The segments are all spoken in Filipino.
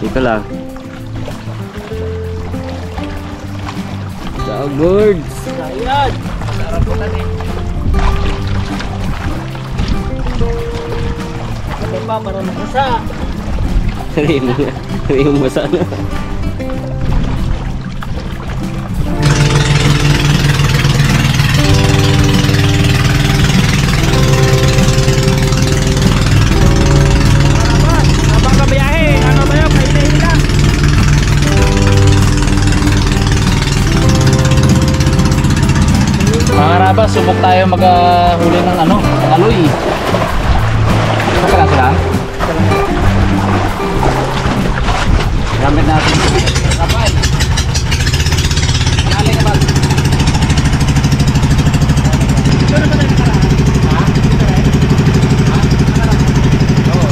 Ito lang. Birds. Ayan. Sarap po na din. Sabi pa, parang nabasa. Sabi mo basa na. Karabas, subok tayo maghuli ng ano, aloy. Ito ka lang sila. Gamit natin. Kapal. Nali ka ba? Ito na ba tayo nakaraan? Ha? Ito na rin? Ha? Nakaraan? Oo.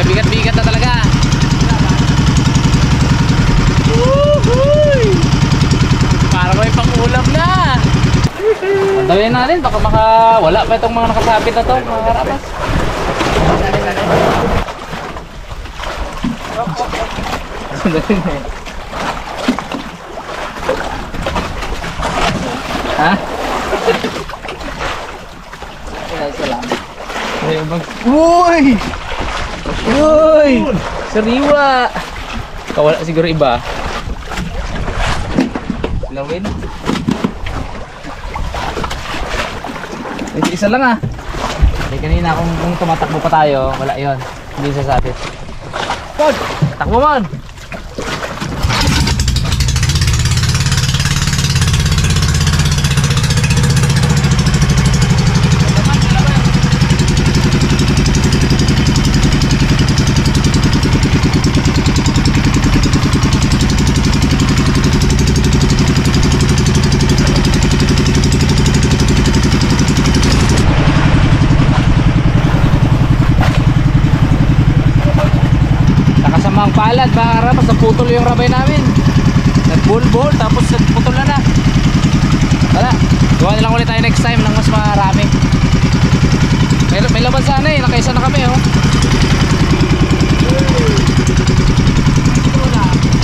Bigat-bigat na talaga. Para may pang-ulam na. Pantawin natin, baka makawala pa itong mga nakasabit na to, mga karabas. Ha? Uy! Uy! Sariwa! Kawala siguro iba. Lawin. Isa lang ah. Hindi kanina kung tumatakbo pa tayo, wala yon. Hindi sasabit. Pod! Takbo man! Ang palad mga karabas, naputol yung rabay namin. Nagbulbol tapos nagputol na. Wala, gawa na lang ulit tayo next time ng mas marami. May laban sana eh, nakaisa na kami oh.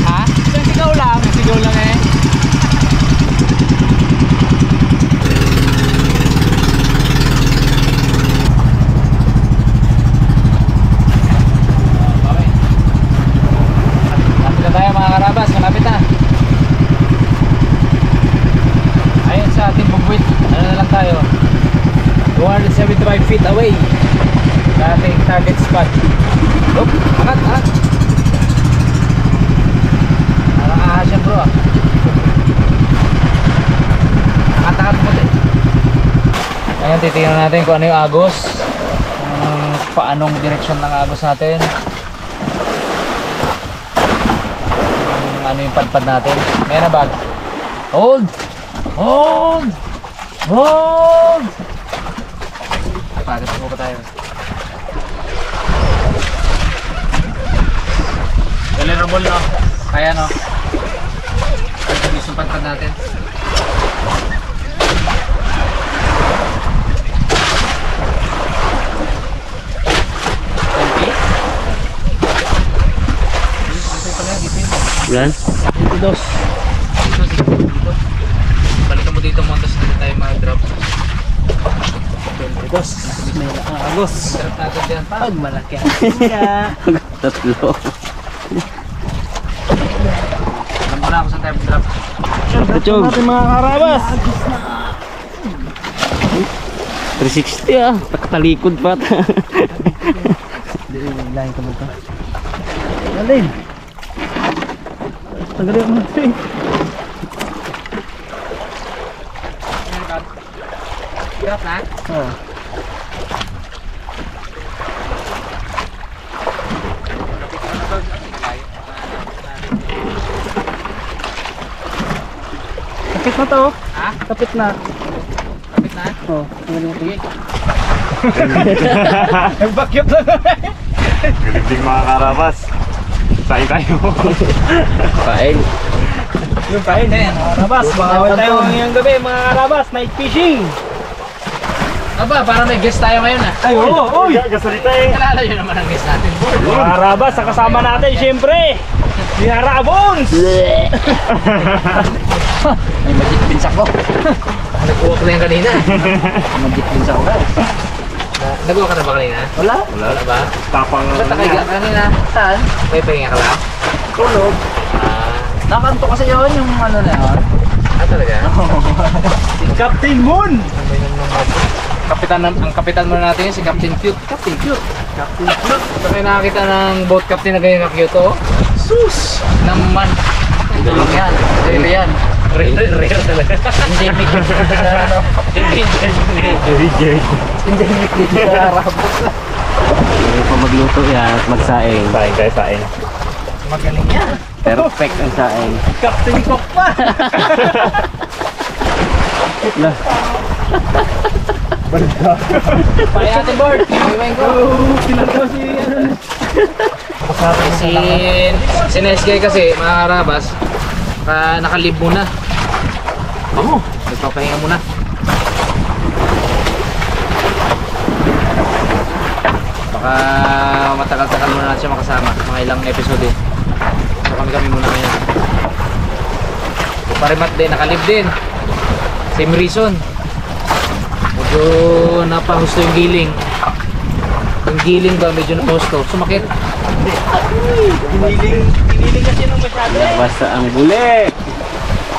Ha? Sigaw lang eh. Malapit na. Ayun sa ating bugwit. Ano na lang tayo? 275 feet away sa ating target spot. Oop, angat. Parang ahas yan bro. Angat puti. Ayun, titingnan natin kung ano yung agos. Paanong direksyon ng agos natin. Ano yung padpad natin. May na bag. Hold! Pagat mo pa tayo. Vulnerable na. Kaya no. Bilis yung pantad natin. Yan. Dito. Balikan mo dito mo, tapos dito tayo mag-drop. May nakakagos. Drop natin dyan pa. Pag malaki ang siya. Tatlo. Alam ko na ako saan tayo mag-drop. Kachog. Natin mga karabas. 360 ah. Nakatalikod pa. Lain ka mo ito. Alin. Tagalin mo ito eh. Drop na? Oo. Kapit na to. Ha? Kapit na. Kapit na? Oo. Tagalin mo ito. Sige. Nagbakyot lang. Galing din mga karabas. Sain tayo. Kain. Yung kain eh. Mga karabas. Bawal tayo ngayong gabi mga karabas. Night fishing. Aba, parang may guest tayo ngayon ah. Ay oo. Uy. Gasalita eh. Kalala nyo naman ang guest natin. Mga karabas. Sa kasama natin syempre. Si Harabons. May magic pins ako. Nag-walk na yan kanina. Magic pins ako guys. Nag-walk ka na ba kanina? Wala. Wala ba? Tapang Ba't nakahiga ka kanina? Saan? May pahinga ka lang? Tulog. Nakanto kasi yun yung ano na yun. Talaga? Si Captain Moon. Ang kapitan muna natin yun, si Captain Cute. Captain Cute. Captain Cute. Ito kayo nakakita ng boat captain na ganyan ka-cute oh. Sus. Naman. Ito lang yan. Ito yan. Rare talaga. Endemic dito sa ano. Endemic dito sa Arabos. Hindi pa magluto yan at magsaing. Sain tayo, sain. Magaling yan. Perfect ang saing. Captain Cook pa. Lah. Paya natin board. Iwain ko. Pinagaw si ano. Si Nesgay kasi mga karabas. Nakalib muna. Oo. Nagpapahinga muna. Baka matagal-tagal muna natin siya makasama. Mga ilang episode eh. So kami muna ngayon. Parimat din, nakalib din. Same reason. Medyo napahusto yung giling. Yung giling ba medyo napahusto. Sumakit. Piniling kasi nung masyado eh. Basta ang buli.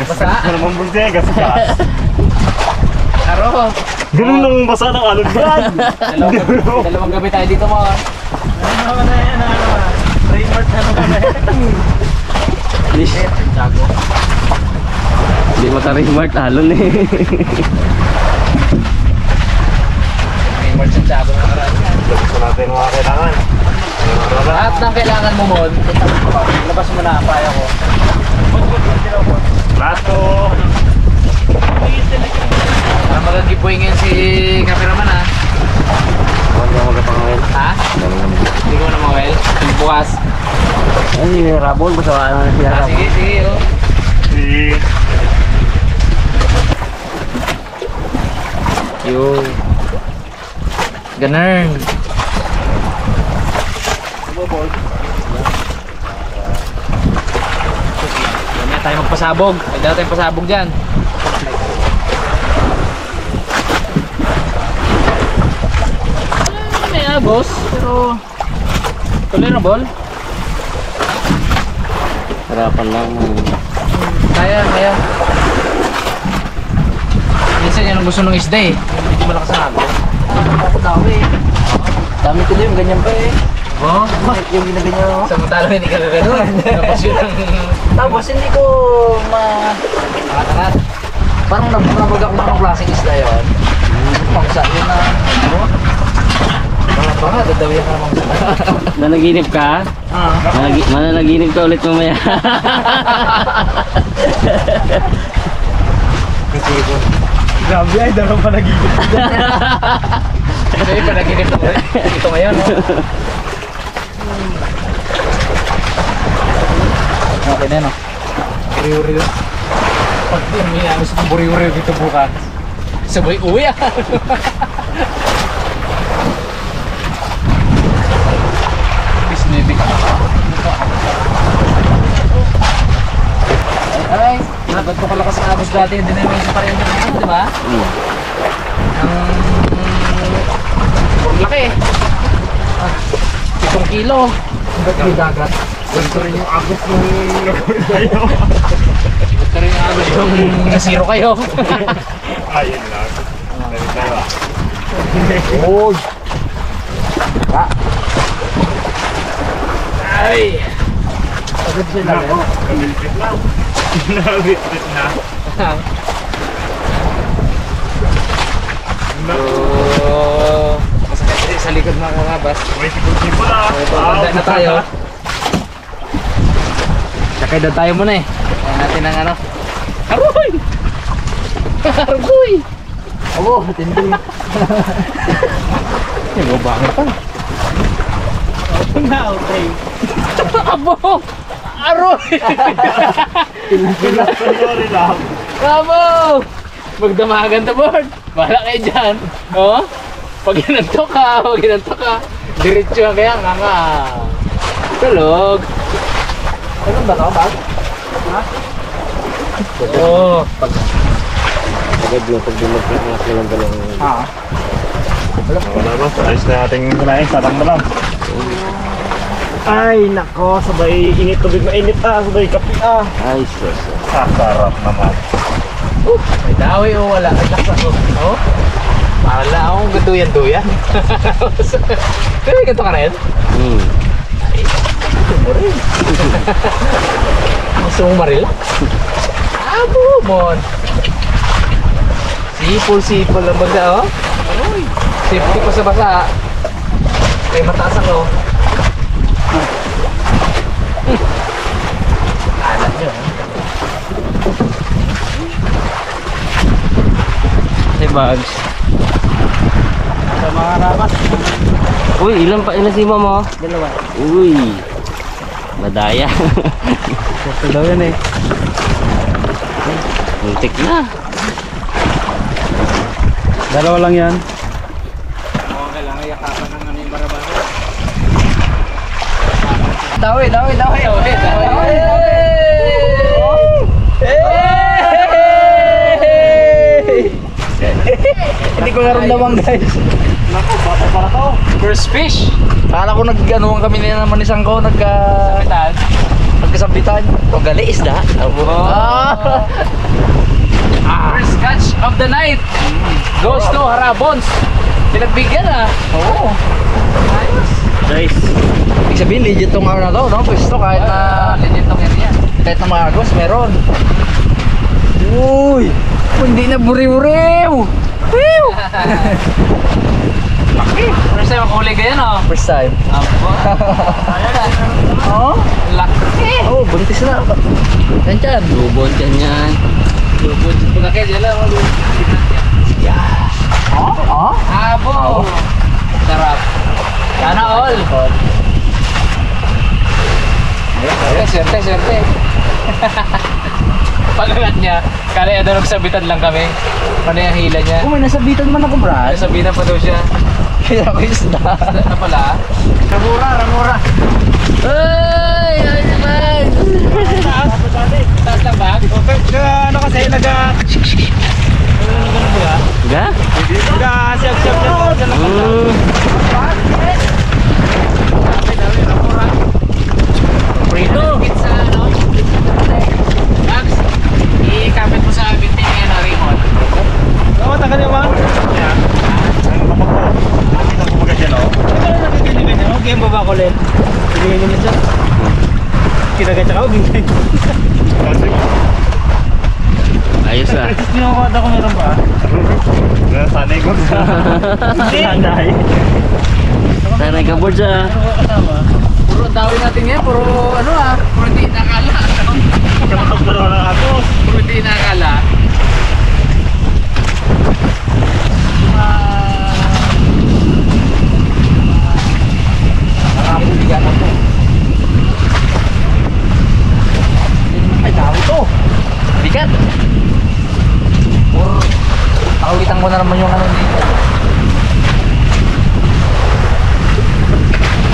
Basa. Ano naman bunti, gasgas. Aro. Ganun lang basa ng alon yan. Dalawang gabi tayo dito mo. Ano naman na yan? Trademark na naman na yan. Jago. Hindi maka-remart halon eh. May merch ng Jago na karami. Gusto natin mga kailangan. Lahat ng kailangan mo mon. Labas mo na, paya ko. Plato. Para mag-giveaway ngayon si cameraman ha. Huwag na magkapangawin. Ha? Hindi ko na mawel. Bukas. Ay, Rabon. Basta wala na siya Rabon. Sige, sige. Oh. Si... Yun. Ganun. Mamaya tayo magpasabog. May dala tayong pasabog dyan. May agos, pero tolerable. Harapan lang. Kaya, kaya. Minsan yan ang gusto ng isda eh. Hindi malakas ang agos. Takot ako eh. Dami ko na yung ganyan pa eh. Oh? Yung ginaganyan ako. Samantalang hindi ka gano'n. Tapos yun ang Tapos hindi ko angat-angat. parang nabag ako ng klaseng isda yun. Pangsa yun na ano. Baka dadawihan ka naman sa Nanaginip ka? Mananaginip ka ulit mamaya. Grabe ay, dalawa pa nagigit. Kasi panaginip na ulit. Ito ngayon. No? Okay na, no? Buriw-riw. Pag may gusto ng buriw-riw dito bukas, sabay uwi ah. Bisnebik. Ay, ba't ko kalakas ang agos dati? Hindi na yung pa rin yung ano, di ba? Ang laki eh. 7 kilo. Ba't may dagat? Ganito rin yung agos nung nagawin tayo. Ito rin ang agos yung nasiro kayo. Ayun lang. Dali tayo ah. Uy! Ay! Agad siya na Nako, kamilpit lang. Nabitbit na. Oh, masakit sa likod mga karabas. May sipol-sipol ah. Pagkanda na tayo. Sakay na tayo muna eh. Kaya natin ang ano. Aroy! Aroy! Oo, tindi. Nagubangit pa. Abo! Aroy! Sorry lang. Bravo! Magdamagan to board. Bahala kayo dyan. Oh? Pag ginanto ka. Diretso kaya nga. Tulog. Ganun ba ito, bag? Oh. Ha? Wala ba? Ayos na natin kunain. Sarang mo lang. Ay, nako. Sabay init tubig mainit ah. Sabay kape ah. Ay, sus. Sarap naman. May dawi o wala. Anak ako. Oh? Wala akong gaduyan-duyan. Pero ganito ka rin? Gusto mong marilax? Abo, mon. Sipol lang baga, oh. Sipol ko sa basa. Kaya mataas ako. Alam nyo, Hey, bags. Sa mga ramas. Uy, ilan si mama? Dalawa. Uy. Madaya. Ito daw yan eh. Muntik na. Dalawa lang yan. kailangan yakapan ng ano yung marabas. Dawi. Hindi ko naramdaman, guys. Nako, bata para to. First fish! Akala ko nag-anuhan kami na naman isang ko, Kapitan. nagkasambitan. O gali isda. First catch of the night goes to Harabons. Pinagbigyan ah. Oo. Ayos. Guys. Ibig sabihin, legit tong araw na to, no? Pwesto kahit na, legit tong area. kahit na mga agos, meron. Uy! Hindi na buriw-riw! Wiw! First time ako huli ganyan oh. First time. Abo. Oh? Laki. Oh, buntis na. Yan dyan. Lubon dyan yan. Lubod. Pagkakit yan lang. Oh? Oh? Abo. Sarap. Sana all. Swerte. Pag-angat niya, kala niya doon nagsabitan lang kami. Paano yung hila niya? Oh, may nasabitan man ako, Brad. Sabitan pa daw siya. Kaya ako isda. Ano pala? Ramura. Ay! Ay naman! Taas lang ba? Ano kasi, Ga? nag-siyag-siyag na Prito! Sa ano? Max, i-comment mo sa binti niya na remote. Oo, tagal niyo ba? Ano ba ko? Nakita ko mga dyan oh. Ano nakikinig niyo? Okay, baba ko ulit. Pinigin niyo siya. Kinagatsa ka, bigay. Kasi Ayos ah. Sinukot ako meron ba? sanay ko sa sanay. Sanay ka board sa. Ano ka kasama? Puro dawin natin ngayon, puro ano ah, puro hindi nakala. Puro ng agos. Puro hindi nakala. Nakapuligan ako. ko na naman yung ano dito.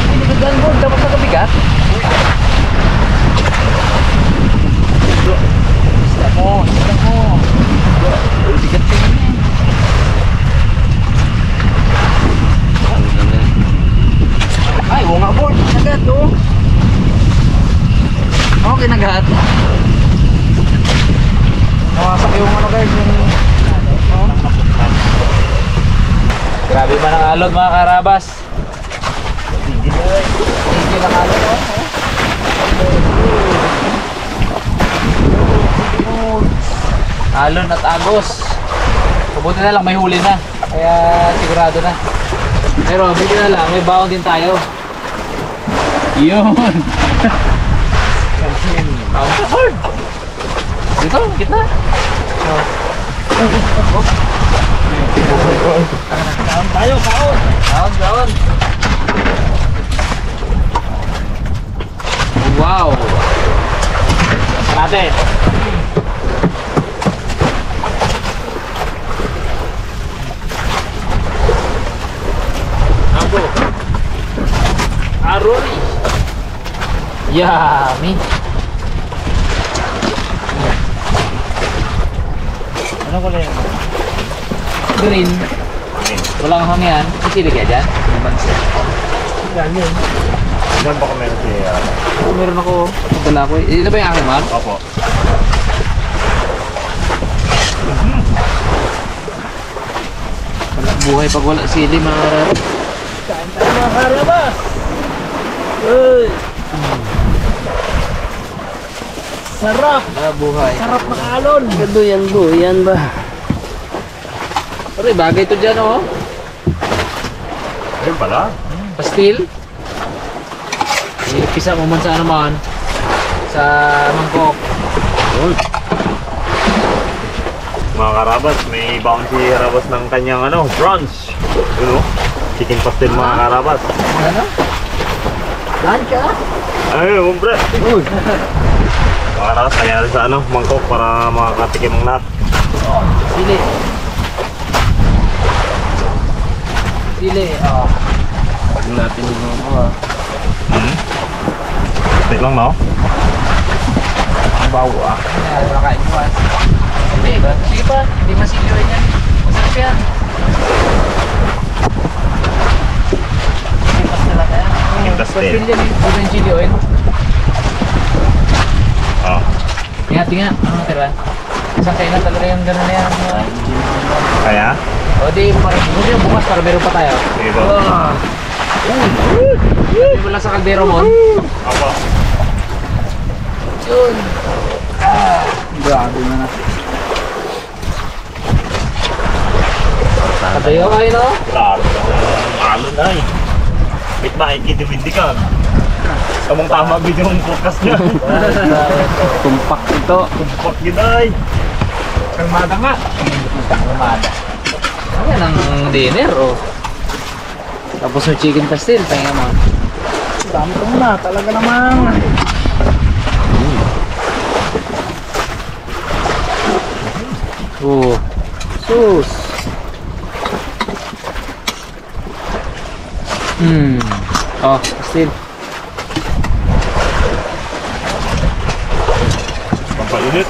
Hindi ka gunboard, dapat nakabigat. Isla mo. Bigat din eh. Ay, oo nga board, kinagat oh. Oo, kinagat. Nawasak yung ano guys, yung oh. Grabe ba ng alon mga karabas? Hindi lang alon oh. Alon at agos. Mabuti na lang may huli na. Kaya sigurado na. Pero buti na lang may baon din tayo. Yun. Dito, kita. Kaon tayo, kaon. Kaon. Wow. Natin. Abo. Arori. Yummy. Ano ko lang? Green. Walang hangyan. Sisili kaya dyan? Yan yun. Ilan ba kung meron siya? Meron ako. Dala ko. Ito ba yung aking mark? Opo. Buhay pag wala sili mga karabas. Kain tayo mga karabas. Uy. Sarap. Buhay. Sarap ng alon. Gaduyan ba? Pero bagay to dyan oh. Ayun pala. Pastil. Ilipisa mo man sa ano man. Sa mangkok. Yun. Mga karabas, may baon si Karabas ng kanyang ano, brunch. Yun o. Chicken pastel mga karabas. Ano? Lancha? Ay, hombre. Uy. Mga karabas, kaya rin sa ano, mangkok para makakatikim ang lahat. Sili. Sili. Oh. Natin yung Wait lang no? Bawo ah. Makain mo ah. Hindi ba? Sige pa. Hindi masilyoin yan. Masarap yan. Sipas nila kaya. Chicken pastel. Pastil yan eh. Huwag yung chili oil. Oh. Ingati nga. Ano tira? Isang kainan talaga yung gano'n na yan. Kaya? O di, hindi yung bukas para meron pa tayo. Sige po. Sabi mo lang sa kaldero mo. Opo. Yun. Grabe na natin. Katayo kayo no? Claro. Alon ay. Bit ba, ikitiwindikan. Tamang tama video yung podcast niya. tumpak ito. Kumpak yun ay. Kalmada nga. Kalmada. Ayan ang dinner oh. Tapos yung chicken pastel, pahinga mo. Dami ko muna. Talaga namang. Oh. Sus. Oh, pastel. Pampainit.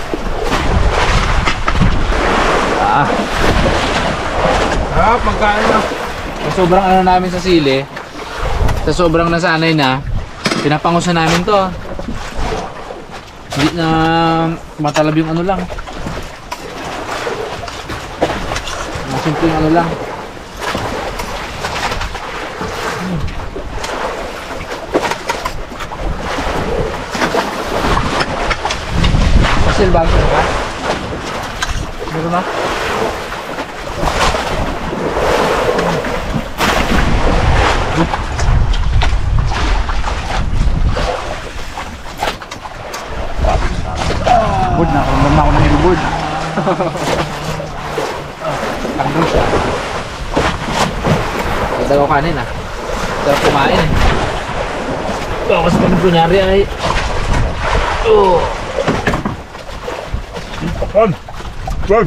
Magkain na. Sa sobrang ano namin sa sili, sa sobrang nasanay na, pinapangusa namin to. Hindi na matalab yung ano lang. Simpleng ano lang. Pastel ba? Meron ba? Board na. Kung naman ako ng billboard. Tanggal siya. Dalawa kanin ah. Sarap kumain eh. Bawas kami kunyari ay. Oh. On. Wag.